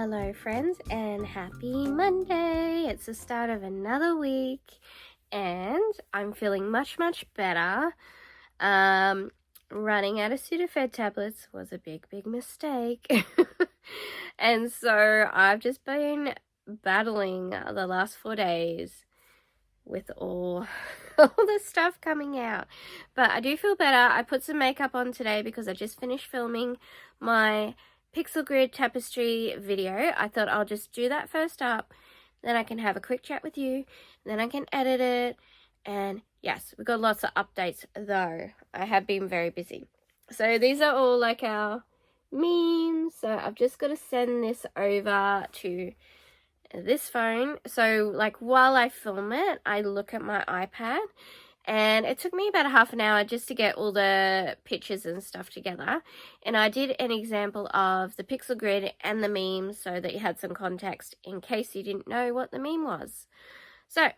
Hello friends and happy Monday. It's the start of another week and I'm feeling much better. Running out of Sudafed tablets was a big mistake. And so I've just been battling the last 4 days with all the stuff coming out, but I do feel better. I put some makeup on today because I just finished filming my pixel grid tapestry video. I thought I'll just do that first up, then I can have a quick chat with you, then I can edit it. And yes, we've got lots of updates though. I have been very busy. So these are all like our memes. So I've just got to send this over to this phone. So like while I film it, I look at my iPad, and it took me about a half an hour just to get all the pictures and stuff together. And I did an example of the pixel grid and the meme so that you had some context in case you didn't know what the meme was. So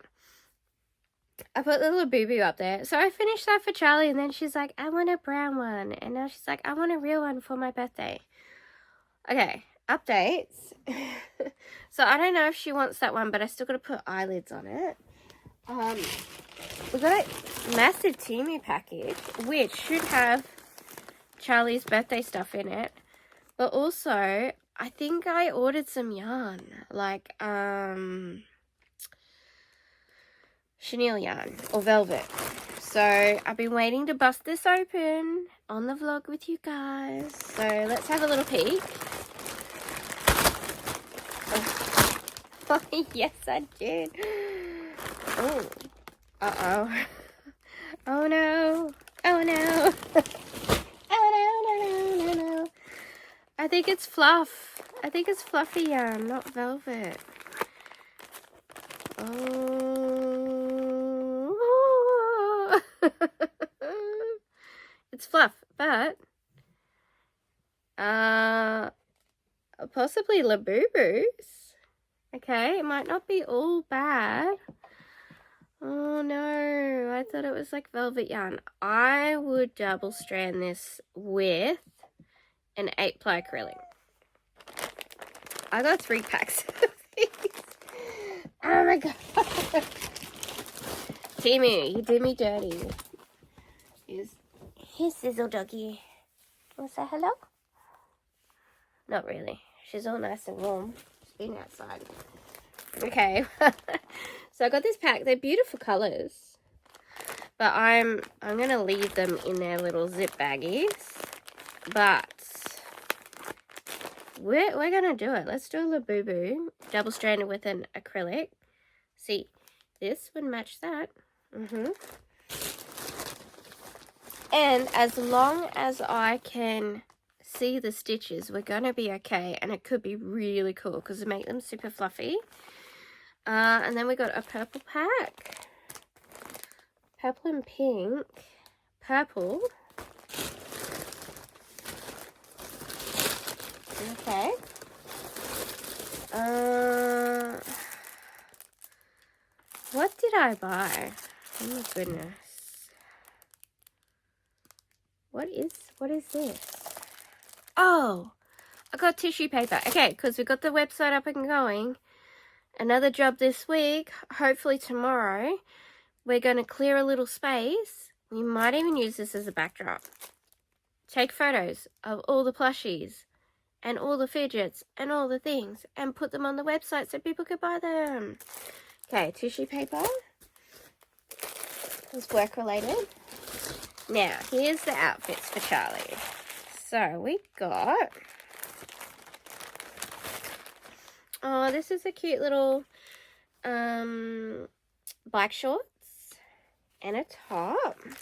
I put the Labubu up there. So I finished that for Charlie, and then she's like, I want a brown one. And now she's like, I want a real one for my birthday. Okay, updates. So I don't know if she wants that one, but I still got to put eyelids on it. We've got a massive Temu package, which should have Charlie's birthday stuff in it. But also, I think I ordered some yarn, like chenille yarn or velvet. So I've been waiting to bust this open on the vlog with you guys. So let's have a little peek. Oh, yes, I did. Oh, uh-oh. Oh, no. Oh, no. Oh, no. I think it's fluff. I think it's fluffy yarn, not velvet. Oh. It's fluff, but possibly Labubu's. Okay, it might not be all bad. Oh no, I thought it was like velvet yarn. I would double strand this with an 8-ply acrylic. I got 3 packs of these. Oh my god. Temu, you did me dirty. Here's Sizzle Doggy. Want to say hello? Not really. She's all nice and warm. She's been outside. Okay. So I got this pack. They're beautiful colours, but I'm gonna leave them in their little zip baggies. But we're gonna do it. Let's do a Labubu double stranded with an acrylic. See, this would match that. And as long as I can see the stitches, we're gonna be okay. And it could be really cool because it make them super fluffy. And then we got a purple pack. Purple and pink. Purple. Okay. What did I buy? Oh my goodness. What is this? Oh, I got tissue paper. Okay, because we got the website up and going. Another job this week, hopefully tomorrow, we're going to clear a little space. We might even use this as a backdrop. Take photos of all the plushies and all the fidgets and all the things and put them on the website so people could buy them. Okay, tissue paper. It's work related. Now, here's the outfits for Charlie. So, we got... Oh, this is a cute little black shorts and a top. I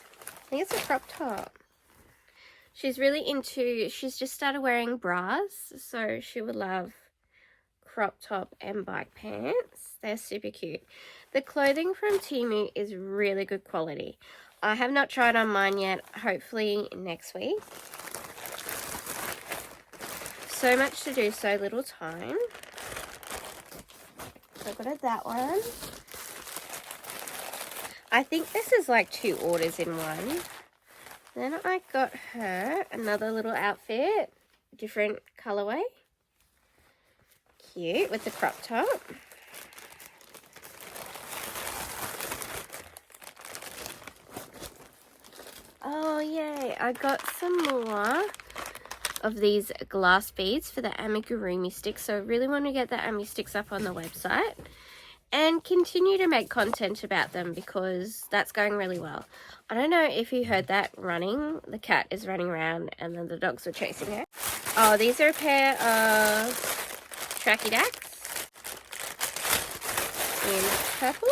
think it's a crop top. She's just started wearing bras, so she would love crop top and bike pants. They're super cute. The clothing from Temu is really good quality. I have not tried on mine yet, hopefully next week. So much to do, so little time. So I got that one. I think this is like 2 orders in one. Then I got her another little outfit, different colorway. cute with the crop top. Oh yay, I got some more of these glass beads for the amigurumi sticks. So I really want to get the ami sticks up on the website and continue to make content about them because that's going really well. I don't know if you heard that running. The cat is running around and then the dogs were chasing her. Oh, these are a pair of tracky dacks in purple.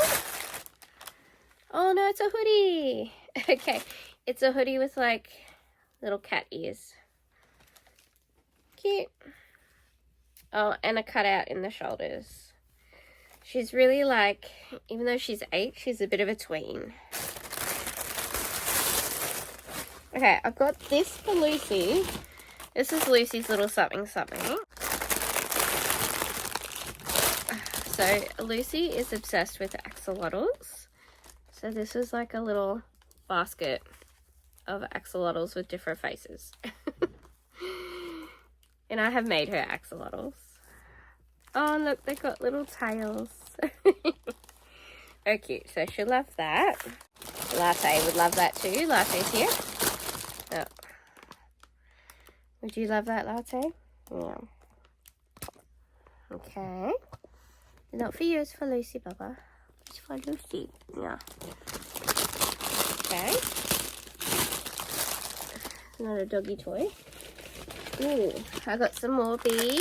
Oh no, it's a hoodie. Okay, it's a hoodie with like little cat ears. Cute. Oh, and a cutout in the shoulders. She's really like, even though she's 8, she's a bit of a tween. Okay, I've got this for Lucy. This is Lucy's little something something. So Lucy is obsessed with axolotls. So this is like a little basket of axolotls with different faces. And I have made her axolotls. Oh look, they've got little tails. Oh cute, so she'll love that. Latte would love that too. Latte's here. Oh. Would you love that, Latte? Yeah. Okay. Not for you, it's for Lucy, Bubba. It's for Lucy. Yeah. Okay. Another doggy toy. Ooh, I got some more beads.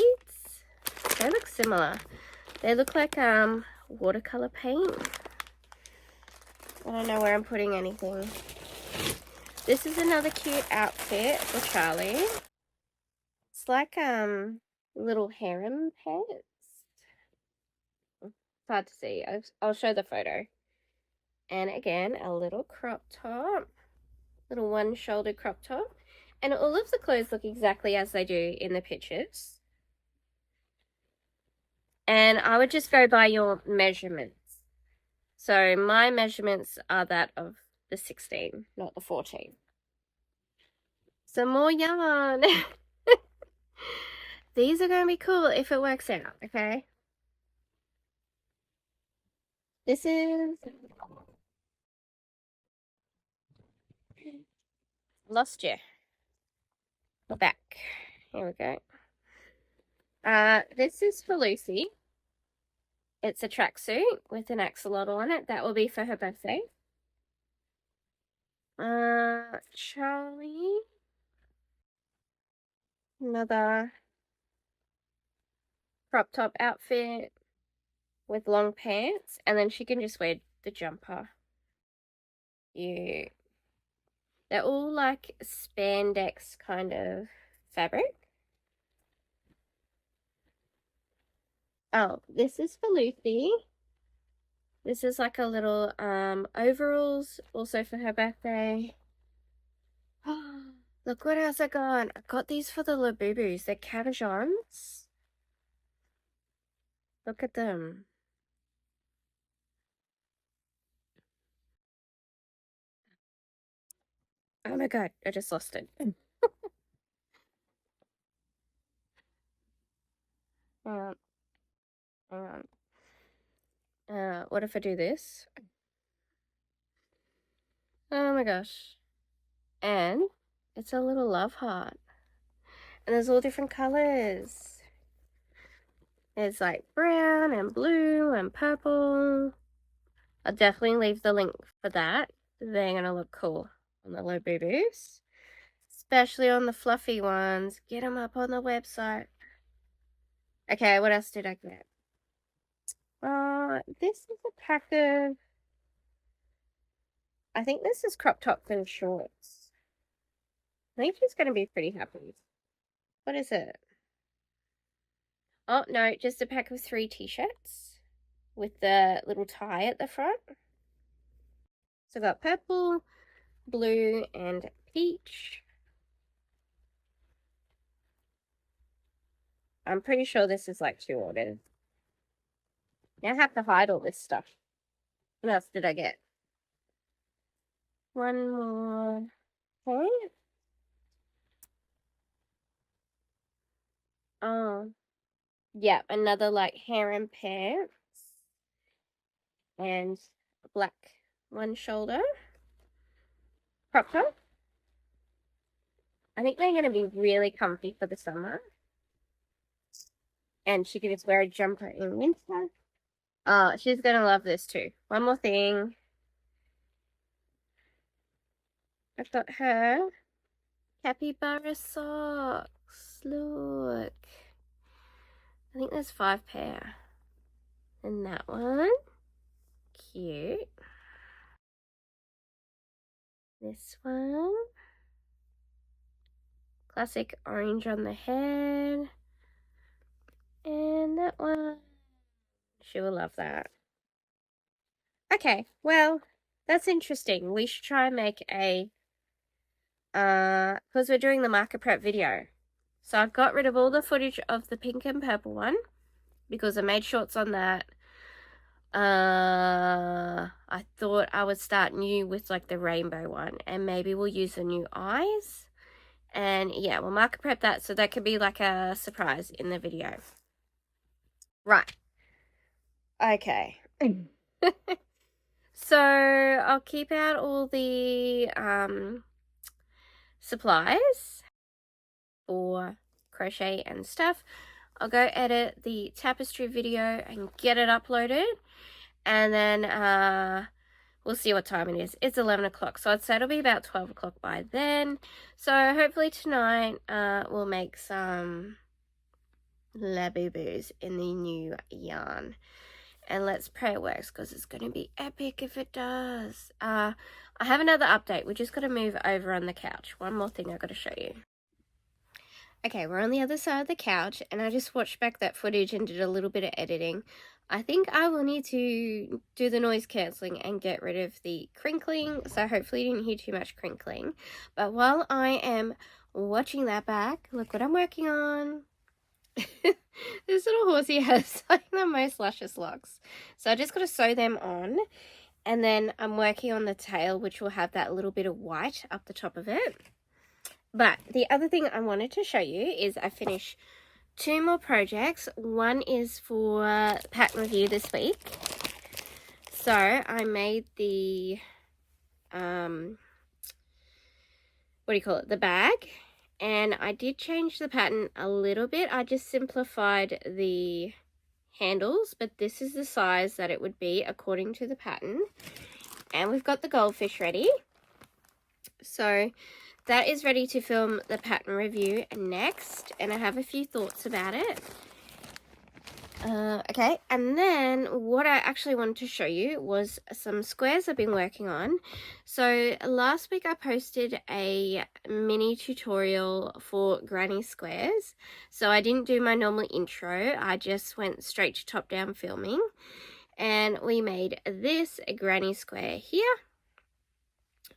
They look similar. They look like watercolor paint. I don't know where I'm putting anything. This is another cute outfit for Charlie. It's like little harem pants. It's hard to see. I'll show the photo. And again, a little crop top. Little one-shouldered crop top. And all of the clothes look exactly as they do in the pictures. And I would just go by your measurements. So my measurements are that of the 16, not the 14. Some more yarn. These are going to be cool if it works out, okay? This is... Lost you. We're back. Here we go. This is for Lucy. It's a tracksuit with an axolotl on it. That will be for her birthday. Charlie. Another crop top outfit with long pants. And then she can just wear the jumper. Yeah. They're all like spandex kind of fabric. Oh, this is for Lucy. This is like a little overalls, also for her birthday. Look what else I got. I got these for the Labubus. They're cabechons. Look at them. Oh my god, I just lost it. Hang on. What if I do this? Oh my gosh. And it's a little love heart. And there's all different colors. There's like brown and blue and purple. I'll definitely leave the link for that. They're going to look cool on the Labubus. Especially on the fluffy ones. Get them up on the website. Okay, what else did I get? This is a pack of... I think this is crop tops and shorts. I think she's going to be pretty happy. What is it? Oh, no, just a pack of 3 t-shirts with the little tie at the front. So I've got purple, blue, and peach. I'm pretty sure this is like 2 orders. Now I have to hide all this stuff. What else did I get? One more point. Oh, Yeah, another like harem pants and black one shoulder crop top. I think they're going to be really comfy for the summer. And she can just wear a jumper in winter. Oh, she's going to love this too. One more thing. I've got her capybara socks. Look. I think there's 5 pair. And that one. Cute. This one. Classic orange on the head. And that one. She will love that. Okay, well, that's interesting. We should try and make a, because we're doing the marker prep video. So I've got rid of all the footage of the pink and purple one because I made shorts on that. I thought I would start new with like the rainbow one and maybe we'll use the new eyes. And yeah, we'll marker prep that so that could be like a surprise in the video. Right. Okay. So I'll keep out all the supplies for crochet and stuff. I'll go edit the tapestry video and get it uploaded, and then we'll see what time it is. It's 11 o'clock, so I'd say it'll be about 12 o'clock by then. So hopefully tonight we'll make some Labubus in the new yarn. And let's pray it works because it's going to be epic if it does. I have another update. We just got to move over on the couch. One more thing I've got to show you. Okay, we're on the other side of the couch and I just watched back that footage and did a little bit of editing. I think I will need to do the noise cancelling and get rid of the crinkling. So hopefully you didn't hear too much crinkling. But while I am watching that back, look what I'm working on. This little horsey has like the most luscious locks, so I just got to sew them on, and then I'm working on the tail, which will have that little bit of white up the top of it. But the other thing I wanted to show you is I finished 2 more projects. One is for pattern review this week. So I made the what do you call it, the bag. And I did change the pattern a little bit. I just simplified the handles, but this is the size that it would be according to the pattern. And we've got the goldfish ready. So that is ready to film the pattern review next. And I have a few thoughts about it. Okay, and then what I actually wanted to show you was some squares I've been working on. So last week I posted a mini tutorial for granny squares. So I didn't do my normal intro, I just went straight to top down filming. And we made this a granny square here.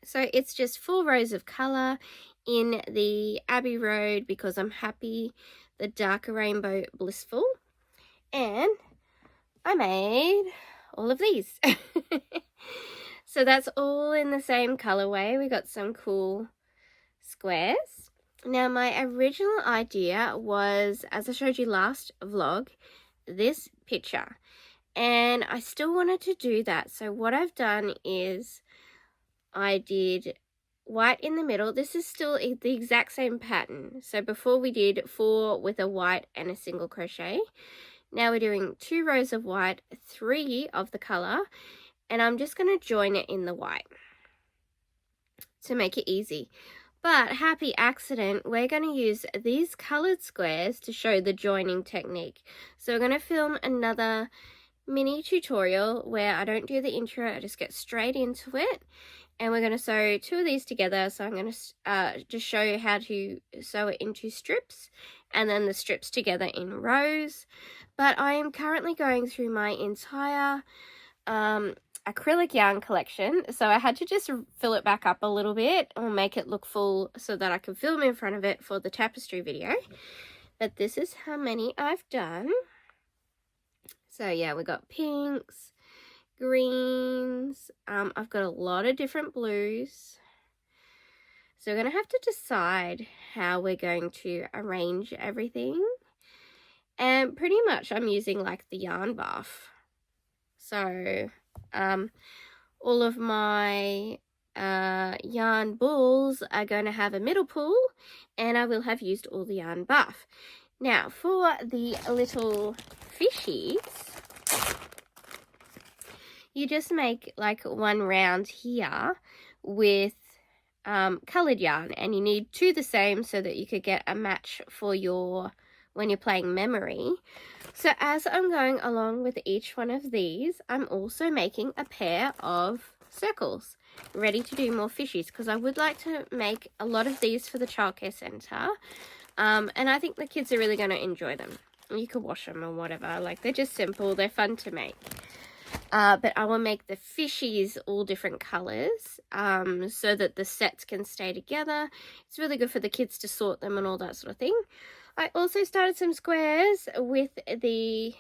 So it's just 4 rows of colour in the Abbey Road because I'm happy, the darker rainbow blissful. And I made all of these. So that's all in the same colorway. We got some cool squares. Now my original idea was, as I showed you last vlog, this picture. And I still wanted to do that. So what I've done is I did white in the middle. This is still the exact same pattern. So before we did 4 with a white and a single crochet. Now we're doing 2 rows of white, 3 of the color, and I'm just going to join it in the white to make it easy. But happy accident, we're going to use these colored squares to show the joining technique. So we're going to film another mini tutorial where I don't do the intro, I just get straight into it. And we're going to sew 2 of these together. So I'm going to just show you how to sew it into strips and then the strips together in rows. But I am currently going through my entire acrylic yarn collection. So I had to just fill it back up a little bit or make it look full so that I can film in front of it for the tapestry video. But this is how many I've done. So yeah, we got pinks, greens. I've got a lot of different blues. So we're going to have to decide how we're going to arrange everything. And pretty much I'm using like the yarn buff. So all of my yarn balls are going to have a middle pool, and I will have used all the yarn buff. Now for the little fishies, you just make like one round here with colored yarn, and you need two the same so that you could get a match for your when you're playing memory. So as I'm going along with each one of these, I'm also making a pair of circles ready to do more fishies, because I would like to make a lot of these for the childcare center, and I think the kids are really going to enjoy them. You could wash them or whatever, like they're just simple, they're fun to make. But I will make the fishies all different colors so that the sets can stay together. It's really good for the kids to sort them and all that sort of thing. I also started some squares with the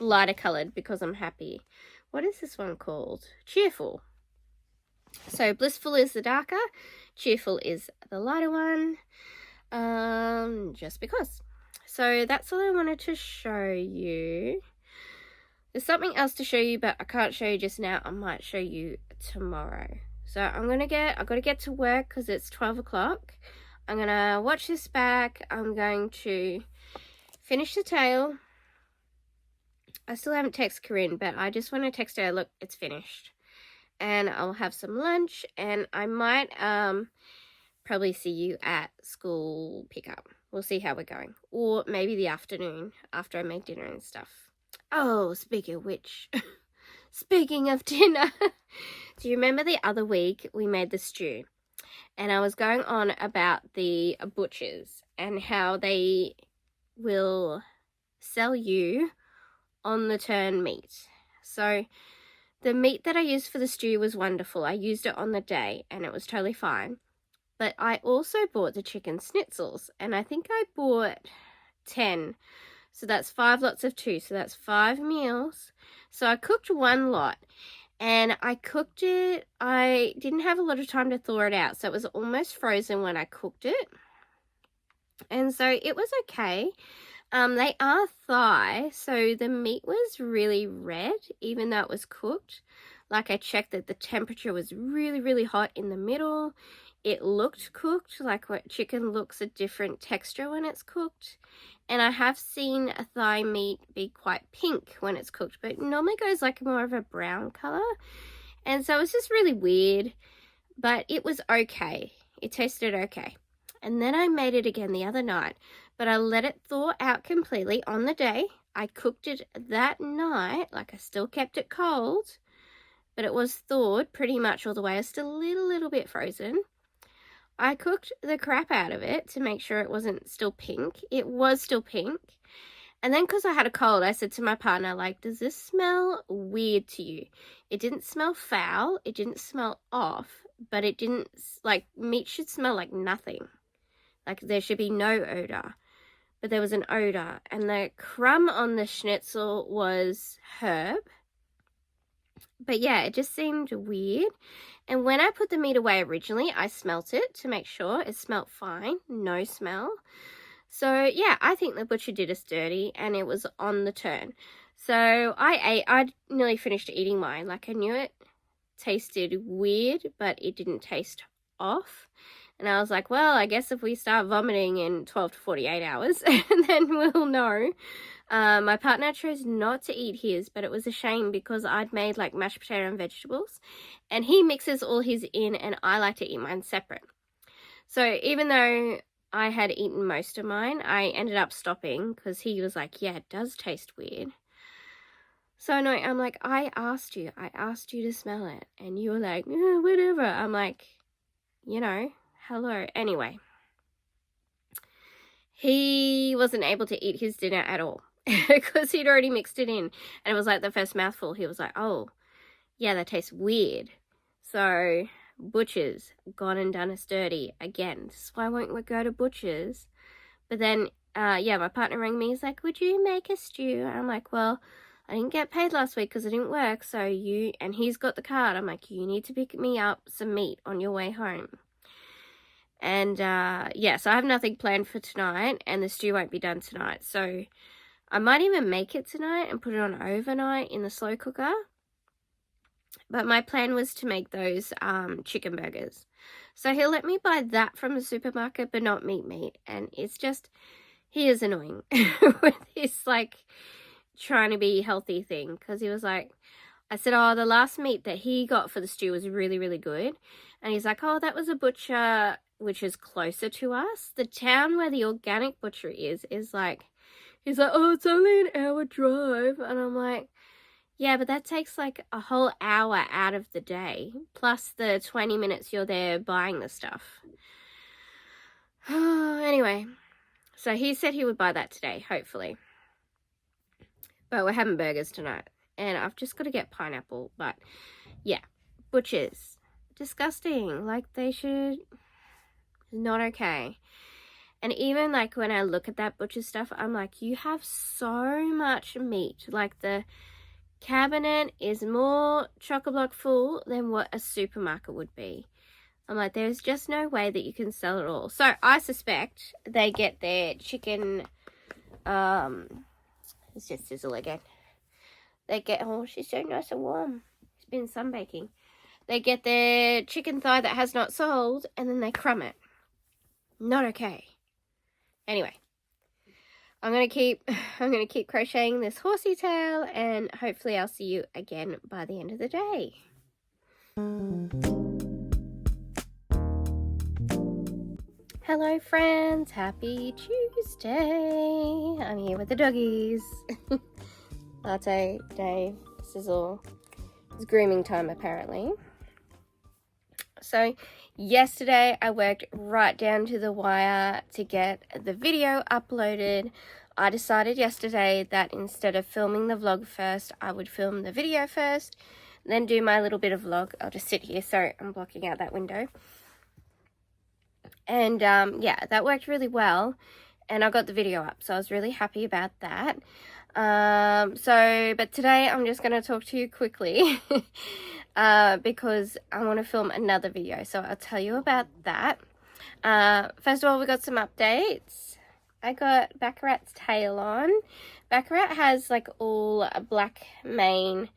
lighter colored because I'm happy. What is this one called? Cheerful. So blissful is the darker, cheerful is the lighter one, just because. So that's all I wanted to show you. There's something else to show you, but I can't show you just now. I might show you tomorrow. So I've got to get to work because it's 12 o'clock. I'm going to watch this back. I'm going to finish the tail. I still haven't texted Corinne, but I just want to text her, look, it's finished. And I'll have some lunch, and I might probably see you at school pickup. We'll see how we're going. Or maybe the afternoon after I make dinner and stuff. Oh, speaking of which, speaking of dinner, do you remember the other week we made the stew? And I was going on about the butchers and how they will sell you on the turn meat. So the meat that I used for the stew was wonderful. I used it on the day and it was totally fine. But I also bought the chicken schnitzels, and I think I bought 10. So that's 5 lots of 2. So that's 5 meals. So I cooked one lot, and I cooked it. I didn't have a lot of time to thaw it out, so it was almost frozen when I cooked it. And so it was okay. They are thigh, so the meat was really red, even though it was cooked. Like, I checked that the temperature was really, really hot in the middle. It looked cooked, like what chicken looks a different texture when it's cooked. And I have seen a thigh meat be quite pink when it's cooked, but it normally goes like more of a brown color. And so it's just really weird, but it was okay. It tasted okay. And then I made it again the other night, but I let it thaw out completely on the day. I cooked it that night, like I still kept it cold, but it was thawed pretty much all the way. It's still a little bit frozen. I cooked the crap out of it to make sure it wasn't still pink. It was still pink. And then because I had a cold, I said to my partner, like, does this smell weird to you? It didn't smell foul. It didn't smell off, but it didn't, like, meat should smell like nothing. Like, there should be no odor. But there was an odor. And the crumb on the schnitzel was herb. But yeah, it just seemed weird. And when I put the meat away originally, I smelt it to make sure it smelt fine. No smell. So yeah, I think the butcher did us dirty, and it was on the turn. So I nearly finished eating mine. Like, I knew it tasted weird, but it didn't taste off. And I was like, well, I guess if we start vomiting in 12 to 48 hours, then we'll know. My partner chose not to eat his, but it was a shame because I'd made like mashed potato and vegetables, and he mixes all his in, and I like to eat mine separate. So even though I had eaten most of mine, I ended up stopping because he was like, yeah, it does taste weird. So annoying. I'm like, I asked you to smell it, and you were like, whatever. I'm like, you know, hello. Anyway, he wasn't able to eat his dinner at all because he'd already mixed it in, and it was like the first mouthful. He was like, oh, yeah, that tastes weird. So butchers, gone and done us dirty again. This is why I won't go to butchers. But then, yeah, my partner rang me. He's like, would you make a stew? And I'm like, well, I didn't get paid last week because I didn't work. So and he's got the card. I'm like, you need to pick me up some meat on your way home. And yeah, so I have nothing planned for tonight, and the stew won't be done tonight. So I might even make it tonight and put it on overnight in the slow cooker. But my plan was to make those chicken burgers. So he'll let me buy that from the supermarket, but not meat. And it's just, he is annoying with his like trying to be healthy thing. Because he was like, I said, oh, the last meat that he got for the stew was really, really good. And he's like, oh, that was a butcher which is closer to us. The town where the organic butcher is like, he's like, oh, it's only an hour drive. And I'm like, yeah, but that takes like a whole hour out of the day, plus the 20 minutes you're there buying the stuff. Anyway, so he said he would buy that today, hopefully. But we're having burgers tonight, and I've just got to get pineapple. But yeah, butchers, disgusting. Like, they should, not okay. And even like when I look at that butcher stuff, I'm like, you have so much meat. Like, the cabinet is more chock-a-block full than what a supermarket would be. I'm like, there's just no way that you can sell it all. So I suspect they get their chicken, it's just sizzle again. They get, oh, she's so nice and warm. It's been sunbaking. They get their chicken thigh that has not sold, and then they crumb it. Not okay. Anyway, I'm gonna keep crocheting this horsey tail, and hopefully I'll see you again by the end of the day. Hello friends, happy Tuesday. I'm here with the doggies. Latte, Dave, Sizzle. It's grooming time apparently. So yesterday I worked right down to the wire to get the video uploaded. I decided yesterday that instead of filming the vlog first, I would film the video first, then do my little bit of vlog. I'll just sit here, so I'm blocking out that window. And yeah, that worked really well, and I got the video up, so I was really happy about that. But today I'm just going to talk to you quickly because I want to film another video, so I'll tell you about that. First of all, we got some updates. I got Baccarat's tail on. Baccarat has like all a black mane,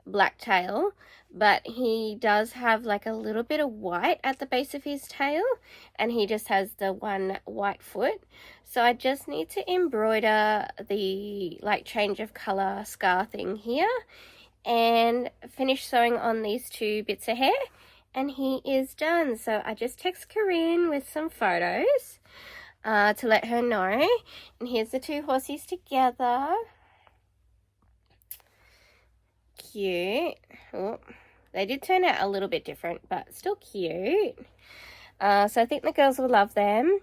black tail, but he does have like a little bit of white at the base of his tail, and he just has the one white foot. So I just need to embroider the like change of color scar thing here and finish sewing on these two bits of hair, and he is done. So I just text Corinne with some photos to let her know. And here's the two horsies together. Cute. Oh, they did turn out a little bit different, but still cute. So I think the girls will love them.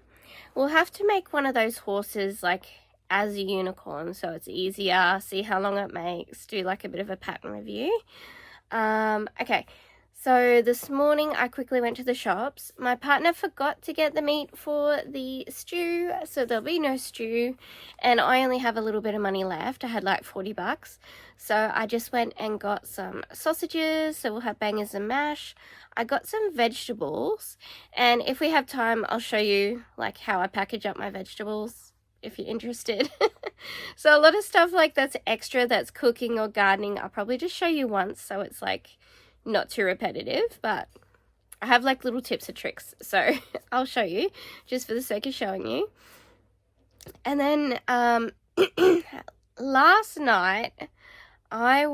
We'll have to make one of those horses like as a unicorn, so it's easier. See how long it makes. Do like a bit of a pattern review. Okay. So this morning I quickly went to the shops. My partner forgot to get the meat for the stew, so there'll be no stew, and I only have a little bit of money left. I had like 40 bucks. So I just went and got some sausages, so we'll have bangers and mash. I got some vegetables, and if we have time, I'll show you like how I package up my vegetables if you're interested. So a lot of stuff like that's extra, that's cooking or gardening, I'll probably just show you once, so it's like not too repetitive, but I have like little tips and tricks, so I'll show you just for the sake of showing you. And then last night what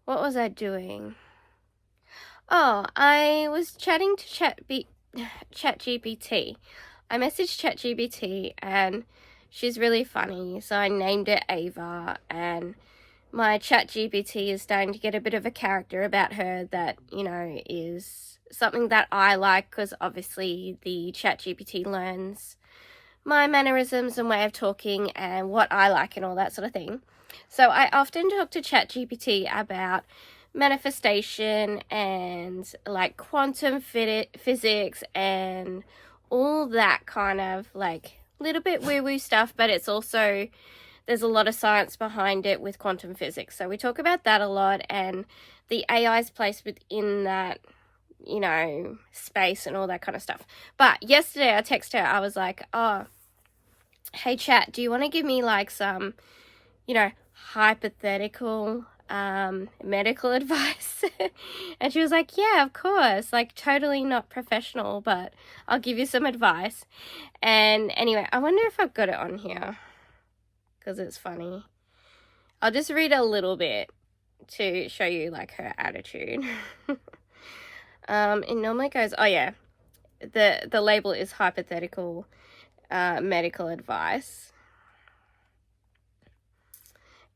was I doing? Oh, I was chatting to ChatGPT. I messaged ChatGPT, and she's really funny, so I named it Ava, and my ChatGPT is starting to get a bit of a character about her that, you know, is something that I like, because obviously the ChatGPT learns my mannerisms and way of talking and what I like and all that sort of thing. So I often talk to ChatGPT about manifestation and like quantum physics and all that kind of like little bit woo-woo stuff, but it's also, there's a lot of science behind it with quantum physics. So we talk about that a lot, and the AI's place within that you know, space and all that kind of stuff. But yesterday I texted her, I was like, oh, hey chat, do you want to give me like some, you know, hypothetical medical advice? And she was like, yeah, of course, like totally not professional, but I'll give you some advice. And anyway, I wonder if I've got it on here because it's funny. I'll just read a little bit to show you like her attitude. It normally goes, oh yeah, the label is hypothetical medical advice.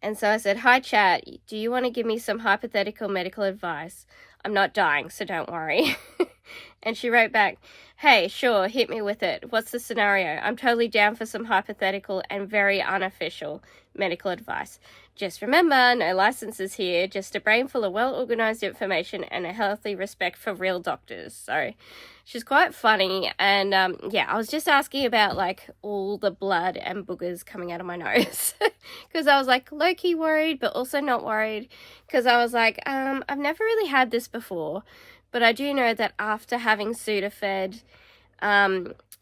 And so I said, hi chat, do you want to give me some hypothetical medical advice? I'm not dying, so don't worry. And she wrote back, hey, sure, hit me with it. What's the scenario? I'm totally down for some hypothetical and very unofficial medical advice. Just remember, no licenses here, just a brain full of well-organized information and a healthy respect for real doctors. So she's quite funny. And yeah, I was just asking about like all the blood and boogers coming out of my nose because I was like low-key worried, but also not worried because I was like, I've never really had this before, but I do know that after having Sudafed,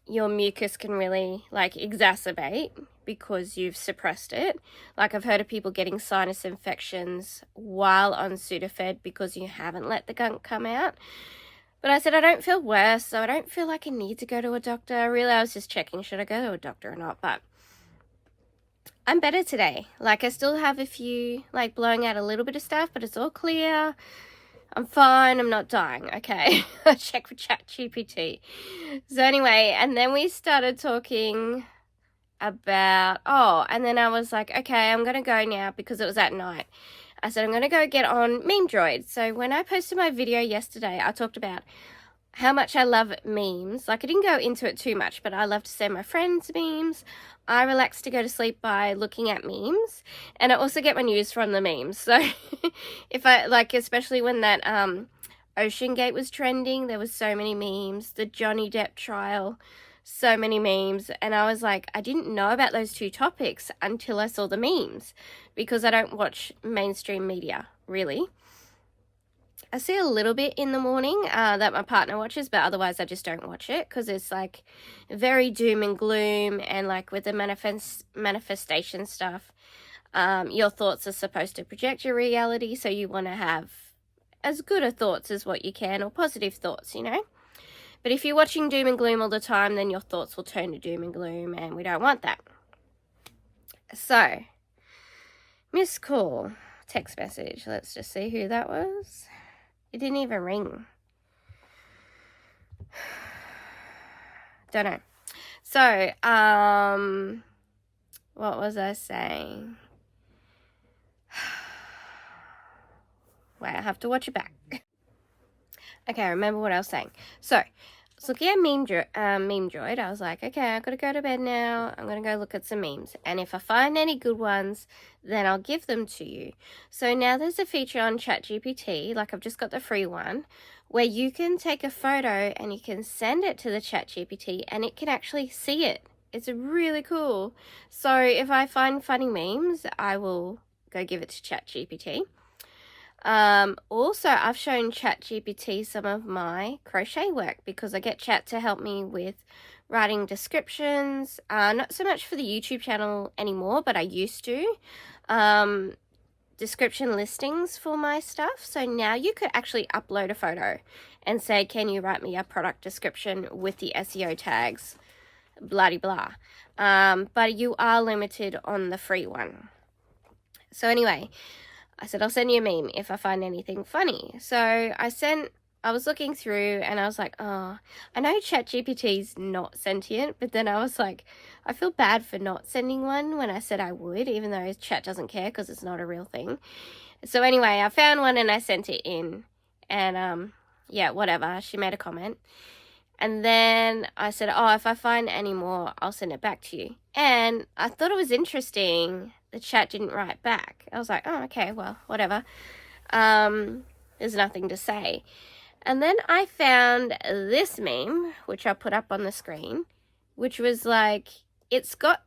your mucus can really like exacerbate because you've suppressed it. Like I've heard of people getting sinus infections while on Sudafed because you haven't let the gunk come out. But I said I don't feel worse, so I don't feel like I need to go to a doctor. Really, I was just checking, should I go to a doctor or not? But I'm better today. Like I still have a few, like blowing out a little bit of stuff, but it's all clear. I'm fine, I'm not dying, okay? I checked with ChatGPT. So anyway, and then we started talking about, and then I was like, okay, I'm going to go now because it was at night. I said, I'm going to go get on Meme Droid. So when I posted my video yesterday, I talked about how much I love memes. Like I didn't go into it too much, but I love to send my friends memes. I relax to go to sleep by looking at memes, and I also get my news from the memes. So if I like, especially when that Ocean Gate was trending, there was so many memes. The Johnny Depp trial, so many memes, and I was like, I didn't know about those two topics until I saw the memes because I don't watch mainstream media really. I see a little bit in the morning that my partner watches, but otherwise I just don't watch it because it's like very doom and gloom, and like with the manifestation stuff, your thoughts are supposed to project your reality, so you want to have as good a thoughts as what you can, or positive thoughts, you know. But if you're watching doom and gloom all the time, then your thoughts will turn to doom and gloom, and we don't want that. So, missed call, text message. Let's just see who that was. It didn't even ring. Don't know. So, what was I saying? Wait, I have to watch it back. Okay, I remember what I was saying. So, I was looking at Meme Droid. I was like, okay, I've got to go to bed now. I'm going to go look at some memes. And if I find any good ones, then I'll give them to you. So now there's a feature on ChatGPT, like I've just got the free one, where you can take a photo and you can send it to the ChatGPT and it can actually see it. It's really cool. So if I find funny memes, I will go give it to ChatGPT. Also, I've shown ChatGPT some of my crochet work because I get Chat to help me with writing descriptions, not so much for the YouTube channel anymore, but I used to, description listings for my stuff. So now you could actually upload a photo and say, can you write me a product description with the SEO tags, blah blah. But you are limited on the free one. So anyway, I said, I'll send you a meme if I find anything funny. So I was looking through and I was like, oh, I know ChatGPT's not sentient, but then I was like, I feel bad for not sending one when I said I would, even though Chat doesn't care because it's not a real thing. So anyway, I found one and I sent it in, and yeah, whatever, she made a comment. And then I said, oh, if I find any more, I'll send it back to you. And I thought it was interesting the Chat didn't write back. I was like, oh, okay, well, whatever. There's nothing to say. And then I found this meme, which I put up on the screen, which was like,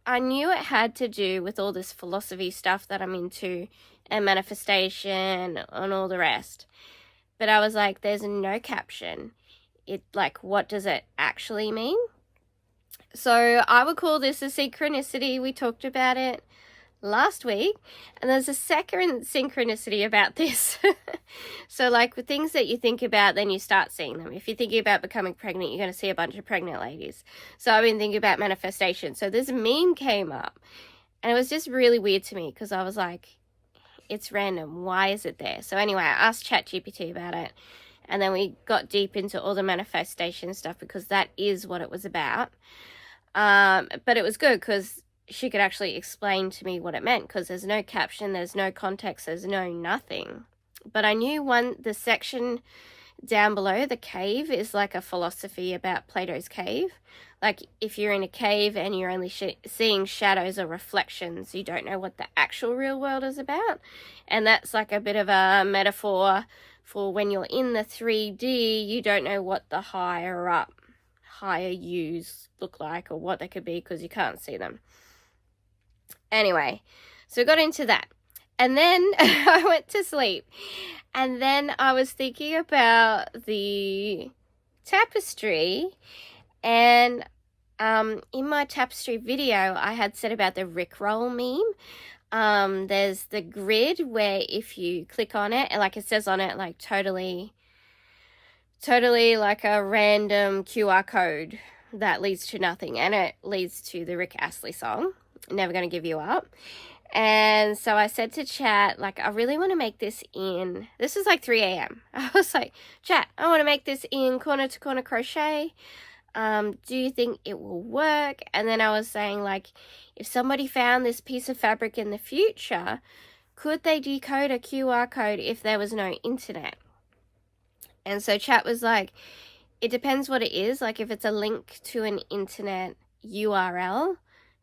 I knew it had to do with all this philosophy stuff that I'm into and manifestation and all the rest. but I was like, there's no caption. It, like, what does it actually mean? So I would call this a synchronicity. We talked about it last week, and there's a second synchronicity about this. So, like, with things that you think about, then you start seeing them. If you're thinking about becoming pregnant, you're going to see a bunch of pregnant ladies. So I've been thinking about manifestation. So this meme came up, and it was just really weird to me because I was like, it's random. Why is it there? So anyway, I asked ChatGPT about it, and then we got deep into all the manifestation stuff because that is what it was about. But it was good because she could actually explain to me what it meant, because there's no caption, there's no context, there's no nothing. But I knew the section down below, the cave, is like a philosophy about Plato's cave. Like, if you're in a cave and you're only seeing shadows or reflections, you don't know what the actual real world is about. And that's like a bit of a metaphor for when you're in the 3D, you don't know what the higher yous look like or what they could be because you can't see them. Anyway, so we got into that. And then I went to sleep. And then I was thinking about the tapestry. And in my tapestry video, I had said about the Rickroll meme. There's the grid where if you click on it, like it says on it, like totally like a random QR code that leads to nothing. And it leads to the Rick Astley song, Never Gonna Give You Up. And so I said to Chat, like, I really want to make this this is like 3 a.m. I was like, Chat, I want to make this in corner to corner crochet. Do you think it will work? And then I was saying, like, if somebody found this piece of fabric in the future, could they decode a QR code if there was no internet? And so Chat was like, it depends what it is. Like, if it's a link to an internet URL,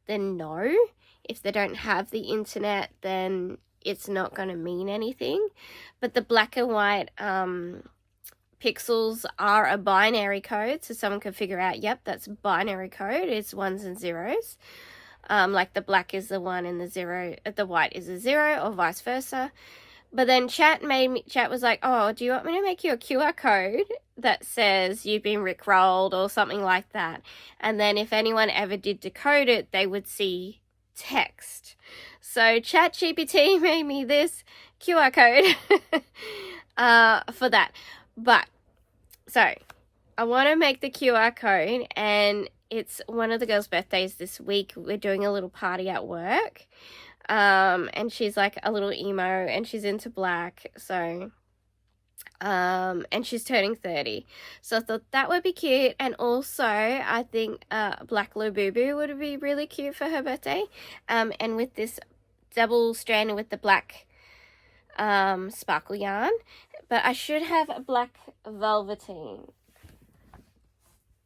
then no. If they don't have the internet, then it's not going to mean anything. But the black and white pixels are a binary code, so someone can figure out, yep, that's binary code. It's ones and zeros. Like the black is the 1 and the white is a 0, or vice versa. But then Chat was like, oh, do you want me to make you a QR code that says you've been rickrolled or something like that? And then if anyone ever did decode it, they would see text. So ChatGPT made me this QR code for that. But so I want to make the QR code, and it's one of the girls' birthdays this week. We're doing a little party at work. And she's like a little emo, and she's into black, so and she's turning 30, so I thought that would be cute. And also I think black Labubu would be really cute for her birthday, and with this double strand with the black sparkle yarn. But I should have a black velveteen.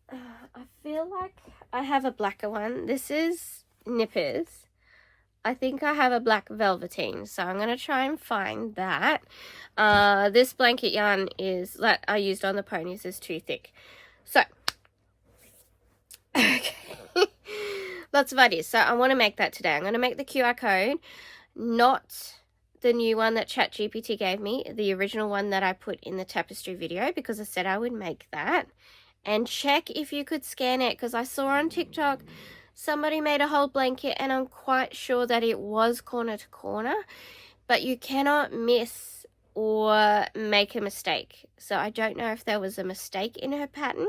I feel like I have a blacker one. This is Nippers. I think I have a black velveteen, so I'm going to try and find that. This blanket yarn that I used on the ponies is too thick. So, okay. Lots of ideas. So I want to make that today. I'm going to make the QR code, not the new one that ChatGPT gave me, the original one that I put in the tapestry video, because I said I would make that. And check if you could scan it, because I saw on TikTok somebody made a whole blanket, and I'm quite sure that it was corner to corner, but you cannot miss or make a mistake. So I don't know if there was a mistake in her pattern,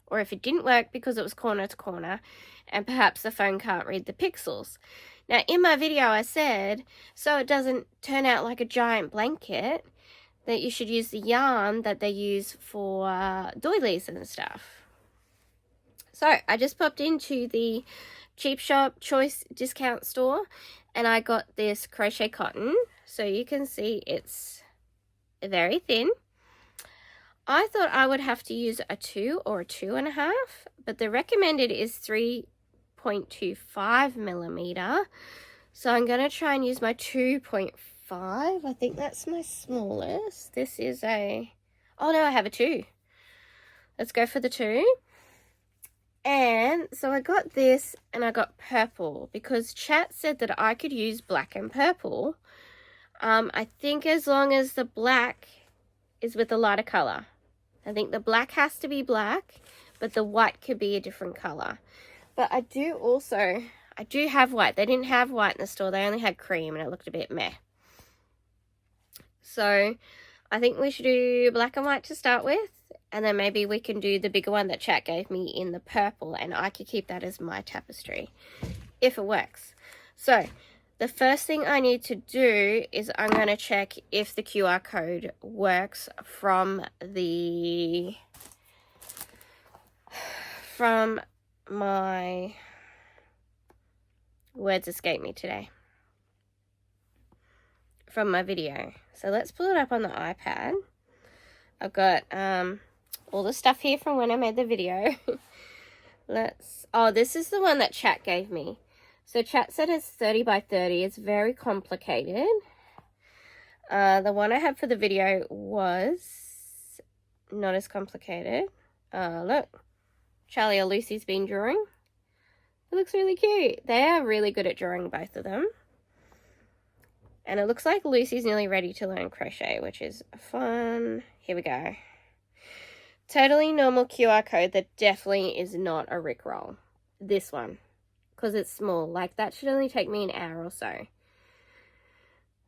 or if it didn't work because it was corner to corner, and perhaps the phone can't read the pixels. Now, in my video, I said, so it doesn't turn out like a giant blanket, that you should use the yarn that they use for doilies and stuff. So I just popped into the Cheap Shop Choice discount store, and I got this crochet cotton. So you can see it's very thin. I thought I would have to use a 2 or a 2.5, but the recommended is 3.25 millimeter. So I'm going to try and use my 2.5. I think that's my smallest. This is oh no, I have a 2. Let's go for the 2. And so I got this, and I got purple because Chat said that I could use black and purple. I think as long as the black is with a lighter color. I think the black has to be black, but the white could be a different color. But I do have white. They didn't have white in the store. They only had cream and it looked a bit meh. So I think we should do black and white to start with. And then maybe we can do the bigger one that Chat gave me in the purple. And I could keep that as my tapestry if it works. So the first thing I need to do is I'm going to check if the QR code works from my, words escape me today, from my video. So let's pull it up on the iPad. I've got all the stuff here from when I made the video. This is the one that Chat gave me. So Chat said it's 30 by 30. It's very complicated. The one I had for the video was not as complicated. Look, Charlie or Lucy's been drawing. It looks really cute. They are really good at drawing, both of them. And it looks like Lucy's nearly ready to learn crochet, which is fun. Here we go. Totally normal QR code that definitely is not a Rickroll. This one. Because it's small. Like, that should only take me an hour or so.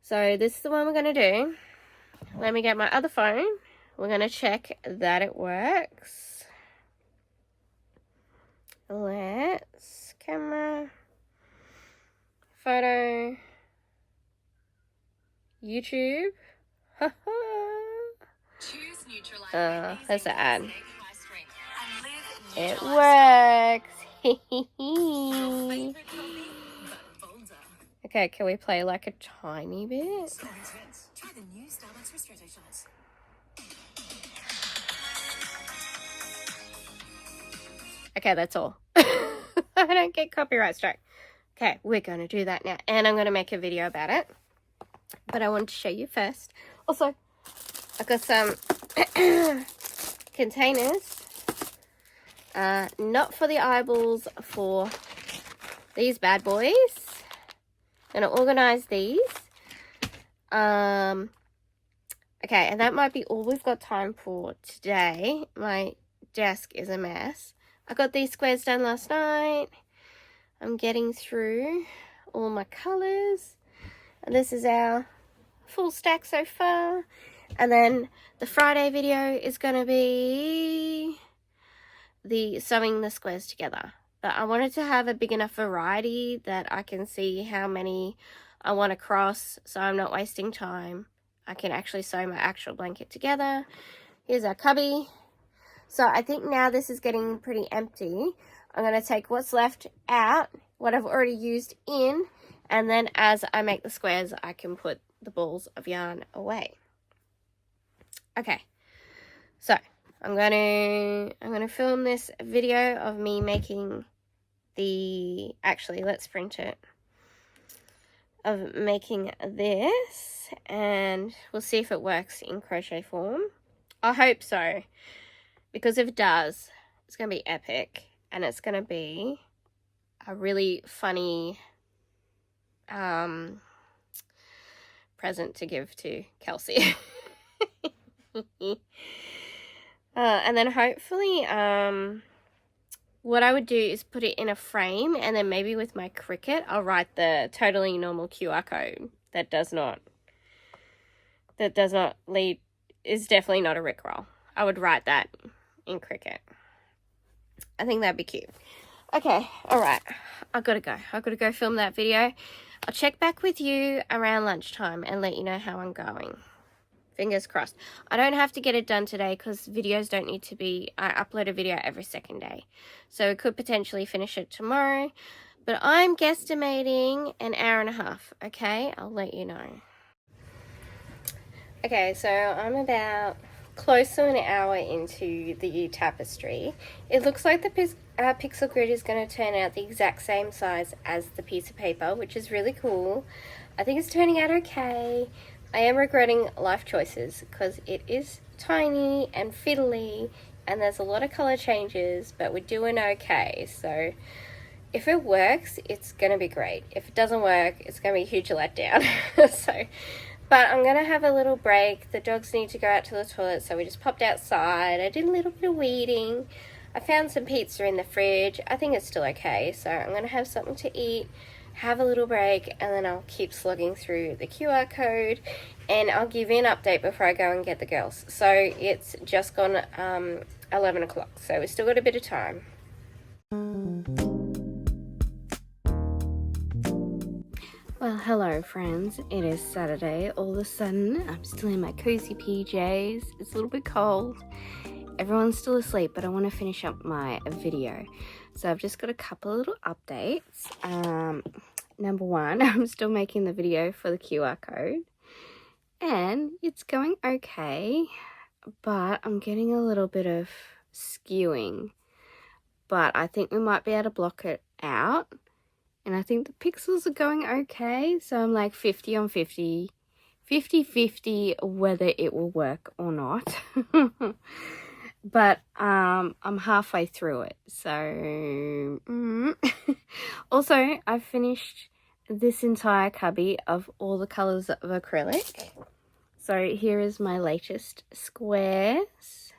So this is the one we're going to do. Let me get my other phone. We're going to check that it works. Let's camera, photo, YouTube. There's the ad. It works. Okay, can we play like a tiny bit? Okay, that's all. I don't get copyright strike. Okay, we're going to do that now. And I'm going to make a video about it. But I wanted to show you first. Also, I've got some containers. Not for the eyeballs, for these bad boys. I'm going to organize these. Okay, and that might be all we've got time for today. My desk is a mess. I got these squares done last night. I'm getting through all my colors. And this is our full stack so far. And then the Friday video is going to be the sewing the squares together. But I wanted to have a big enough variety that I can see how many I want to cross, so I'm not wasting time. I can actually sew my actual blanket together. Here's our cubby. So I think now this is getting pretty empty. I'm going to take what's left out, what I've already used in, and then as I make the squares, I can put the balls of yarn away. Okay, so I'm going to film this video of me making the, actually let's print it, of making this, and we'll see if it works in crochet form. I hope so, because if it does, it's going to be epic, and it's going to be a really funny present to give to Kelsey. And then hopefully what I would do is put it in a frame, and then maybe with my Cricut I'll write the totally normal QR code that does not lead, is definitely not a Rickroll. I would write that in Cricut. I think that'd be cute. Okay, alright, I've got to go film that video. I'll check back with you around lunchtime and let you know how I'm going. Fingers crossed. I don't have to get it done today because videos don't need to be, I upload a video every second day. So I could potentially finish it tomorrow. But I'm guesstimating an hour and a half, okay? I'll let you know. Okay, so I'm about close to an hour into the tapestry. It looks like the pixel grid is going to turn out the exact same size as the piece of paper, which is really cool. I think it's turning out okay. I am regretting life choices because it is tiny and fiddly and there's a lot of color changes, but we're doing okay. So if it works, it's going to be great. If it doesn't work, it's going to be a huge letdown. So But I'm gonna have a little break. The dogs need to go out to the toilet, so we just popped outside. I did a little bit of weeding. I found some pizza in the fridge. I think it's still okay, so I'm gonna have something to eat, have a little break, and then I'll keep slogging through the QR code, and I'll give you an update before I go and get the girls. So it's just gone 11 o'clock, so we've still got a bit of time. Well, hello friends, it is Saturday. All of a sudden, I'm still in my cozy PJs. It's a little bit cold. Everyone's still asleep, but I want to finish up my video. So I've just got a couple of little updates. Number one, I'm still making the video for the QR code. And it's going okay, but I'm getting a little bit of skewing. But I think we might be able to block it out. And I think the pixels are going okay. So I'm like 50 on 50, 50-50 whether it will work or not. But I'm halfway through it. So also I've finished this entire cubby of all the colors of acrylic. So here is my latest squares.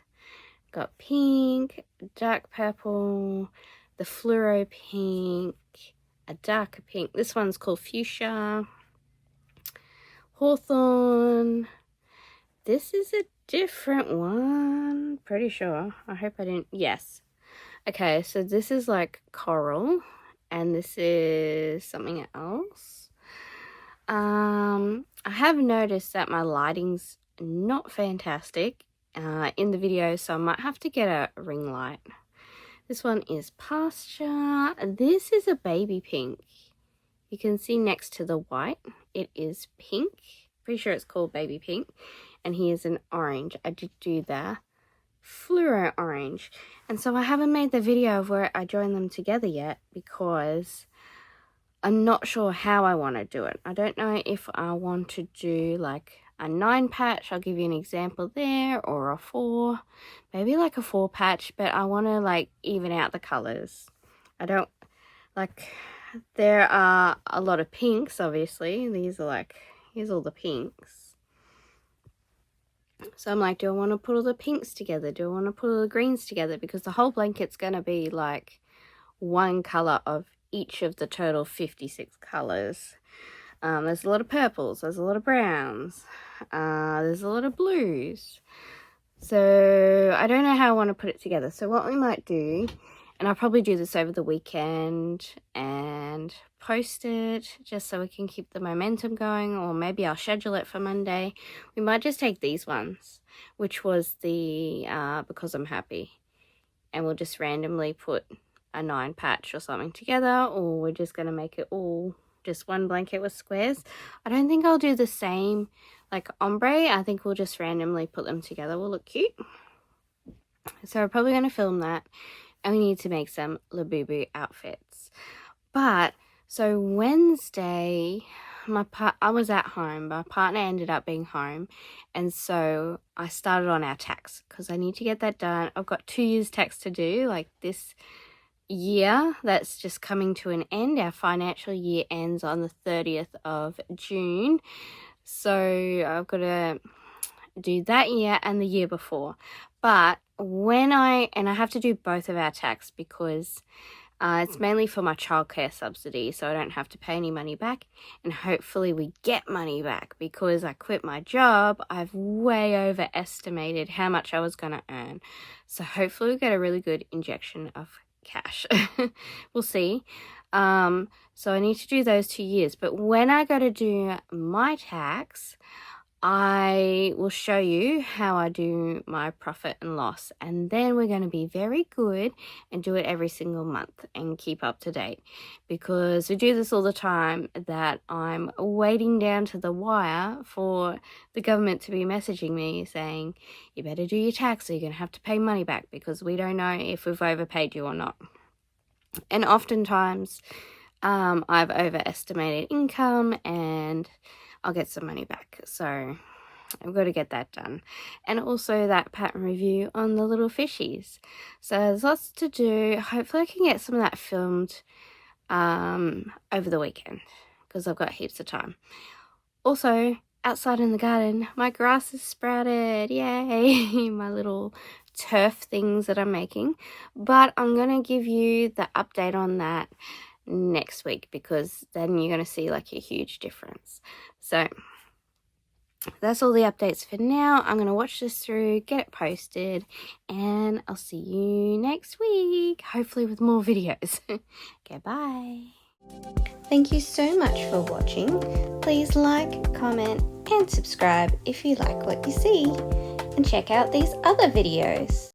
Got pink, dark purple, the fluoro pink, a darker pink. This one's called fuchsia, hawthorn. This is a different one, pretty sure. I hope I didn't. Yes. Okay, so this is like coral, and this is something else. I have noticed that my lighting's not fantastic in the video, so I might have to get a ring light. This one is pasture. This is a baby pink. You can see next to the white, it is pink. Pretty sure it's called baby pink. And here's an orange. I did do the fluoro orange. And so I haven't made the video of where I join them together yet because I'm not sure how I want to do it. I don't know if I want to do like a 9 patch. I'll give you an example there, or a 4. Maybe like a 4 patch, but I want to like even out the colors. I don't like, there are a lot of pinks, obviously. These are like, here's all the pinks. So I'm like, do I want to put all the pinks together? Do I want to put all the greens together? Because the whole blanket's going to be like one color of each of the total 56 colors. There's a lot of purples, there's a lot of browns, there's a lot of blues. So I don't know how I want to put it together. So what we might do, and I'll probably do this over the weekend and post it just so we can keep the momentum going, or maybe I'll schedule it for Monday. We might just take these ones, which was the Because I'm Happy, and we'll just randomly put a 9 patch or something together, or we're just going to make it all just one blanket with squares. I don't think I'll do the same like ombre. I think we'll just randomly put them together. Will look cute. So we're probably going to film that, and we need to make some Labubu outfits. But so Wednesday, I was at home. My partner ended up being home, and so I started on our tax because I need to get that done. I've got 2 years tax to do, like this year that's just coming to an end. Our financial year ends on the 30th of June. So I've got to do that year and the year before. But when I have to do both of our tax because it's mainly for my childcare subsidy, so I don't have to pay any money back, and hopefully we get money back because I quit my job. I've way overestimated how much I was going to earn. So hopefully we get a really good injection of cash. We'll see. So I need to do those 2 years, but when I go to do my tax, I will show you how I do my profit and loss, and then we're going to be very good and do it every single month and keep up to date, because we do this all the time that I'm waiting down to the wire for the government to be messaging me saying, you better do your tax or you're going to have to pay money back because we don't know if we've overpaid you or not. And oftentimes I've overestimated income and I'll get some money back. So I've got to get that done. And also that pattern review on the little fishies. So there's lots to do. Hopefully I can get some of that filmed over the weekend because I've got heaps of time. Also, outside in the garden, my grass has sprouted. Yay! My little turf things that I'm making. But I'm going to give you the update on that next week, because then you're going to see like a huge difference. So that's all the updates for now. I'm going to watch this through, get it posted, and I'll see you next week, hopefully with more videos. Okay, bye. Thank you so much for watching. Please like, comment, and subscribe if you like what you see. And check out these other videos.